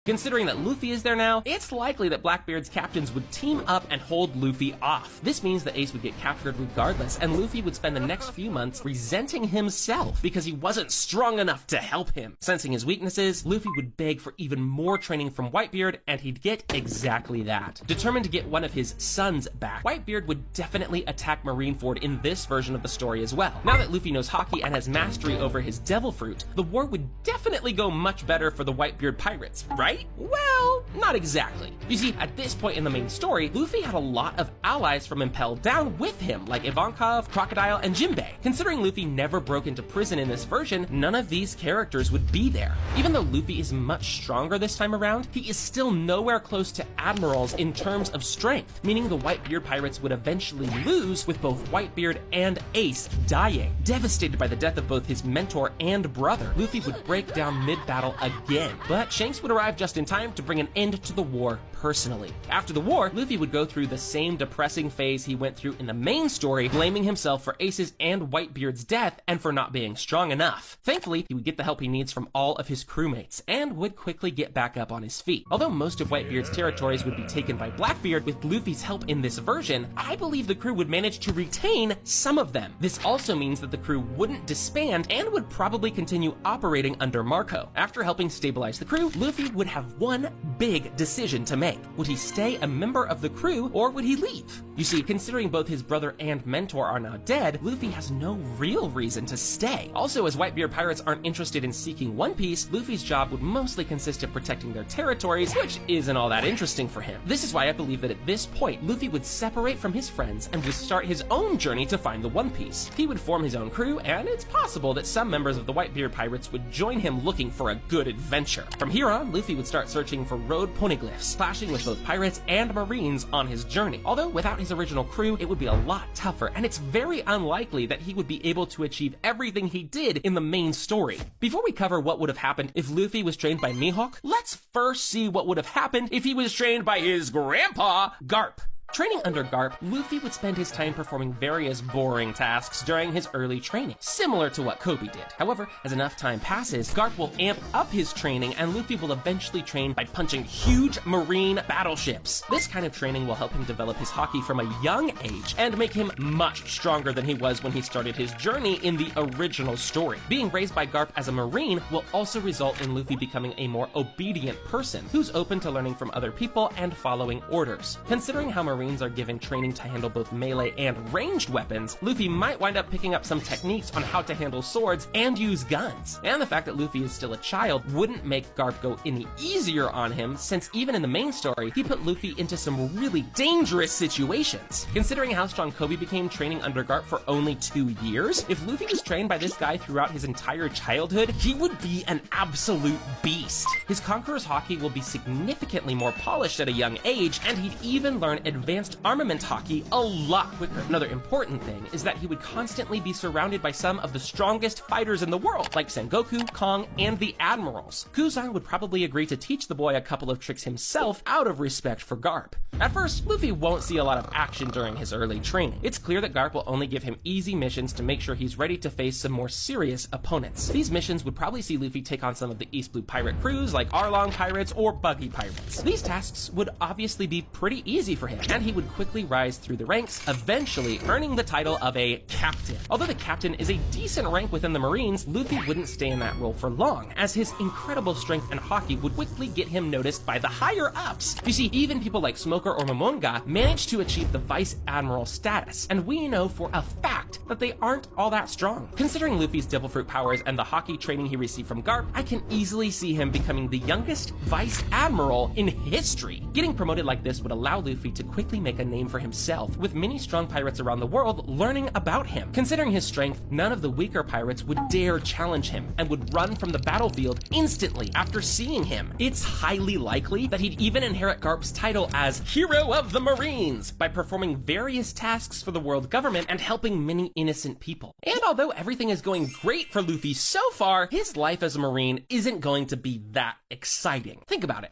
Considering that Luffy is there now, it's likely that Blackbeard's captains would team up and hold Luffy off. This means that Ace would get captured regardless, and Luffy would spend the next few months resenting himself because he wasn't strong enough to help him. Sensing his weaknesses, Luffy would beg for even more training from Whitebeard, and he'd get exactly that. Determined to get one of his sons back, Whitebeard would definitely attack Marineford in this version of the story as well. Now that Luffy knows Haki and has mastery over his Devil Fruit, the war would definitely go much better for the Whitebeard pirates, right? Well, not exactly. You see, at this point in the main story, Luffy had a lot of allies from Impel Down with him, like Ivankov, Crocodile, and Jinbei. Considering Luffy never broke into prison in this version, none of these characters would be there. Even though Luffy is much stronger this time around, he is still nowhere close to admirals in terms of strength, meaning the Whitebeard pirates would eventually lose, with both Whitebeard and Ace dying. Devastated by the death of both his mentor and brother, Luffy would break down mid-battle again, but Shanks would arrive just in time to bring an end to the war personally. After the war, Luffy would go through the same depressing phase he went through in the main story, blaming himself for Ace's and Whitebeard's death and for not being strong enough. Thankfully, he would get the help he needs from all of his crewmates, and would quickly get back up on his feet. Although most of Whitebeard's territories would be taken by Blackbeard, with Luffy's help in this version, I believe the crew would manage to retain some of them. This also means that the crew wouldn't disband and would probably continue operating under Marco. After helping stabilize the crew, Luffy would have one big decision to make. Would he stay a member of the crew, or would he leave? You see, considering both his brother and mentor are now dead, Luffy has no real reason to stay. Also, as Whitebeard pirates aren't interested in seeking One Piece, Luffy's job would mostly consist of protecting their territories, which isn't all that interesting for him. This is why I believe that at this point, Luffy would separate from his friends and would start his own journey to find the One Piece. He would form his own crew, and it's possible that some members of the Whitebeard pirates would join him looking for a good adventure. From here on, Luffy would start searching for road poneglyphs, clashing with both pirates and marines on his journey. Although without his original crew, it would be a lot tougher, and it's very unlikely that he would be able to achieve everything he did in the main story. Before we cover what would have happened if Luffy was trained by Mihawk, let's first see what would have happened if he was trained by his grandpa, Garp. Training under Garp, Luffy would spend his time performing various boring tasks during his early training, similar to what Kobe did. However, as enough time passes, Garp will amp up his training, and Luffy will eventually train by punching huge marine battleships. This kind of training will help him develop his haki from a young age, and make him much stronger than he was when he started his journey in the original story. Being raised by Garp as a marine will also result in Luffy becoming a more obedient person, who's open to learning from other people and following orders. Considering how Marines are given training to handle both melee and ranged weapons, Luffy might wind up picking up some techniques on how to handle swords and use guns. And the fact that Luffy is still a child wouldn't make Garp go any easier on him, since even in the main story, he put Luffy into some really dangerous situations. Considering how strong Kobe became training under Garp for only 2 years, if Luffy was trained by this guy throughout his entire childhood, he would be an absolute beast. His Conqueror's haki will be significantly more polished at a young age, and he'd even learn advanced armament haki a lot quicker. Another important thing is that he would constantly be surrounded by some of the strongest fighters in the world, like Sengoku, Kong, and the Admirals. Kuzan would probably agree to teach the boy a couple of tricks himself out of respect for Garp. At first, Luffy won't see a lot of action during his early training. It's clear that Garp will only give him easy missions to make sure he's ready to face some more serious opponents. These missions would probably see Luffy take on some of the East Blue pirate crews, like Arlong pirates or Buggy pirates. These tasks would obviously be pretty easy for him, and he would quickly rise through the ranks, eventually earning the title of a captain. Although the captain is a decent rank within the Marines, Luffy wouldn't stay in that role for long, as his incredible strength and haki would quickly get him noticed by the higher-ups. You see, even people like Smoker or Momonga managed to achieve the Vice Admiral status, and we know for a fact that they aren't all that strong. Considering Luffy's Devil Fruit powers and the haki training he received from Garp, I can easily see him becoming the youngest Vice Admiral in history. Getting promoted like this would allow Luffy to quickly make a name for himself, with many strong pirates around the world learning about him. Considering his strength, none of the weaker pirates would dare challenge him, and would run from the battlefield instantly after seeing him. It's highly likely that he'd even inherit Garp's title as Hero of the Marines by performing various tasks for the world government and helping many innocent people. And although everything is going great for Luffy so far, his life as a Marine isn't going to be that exciting. Think about it.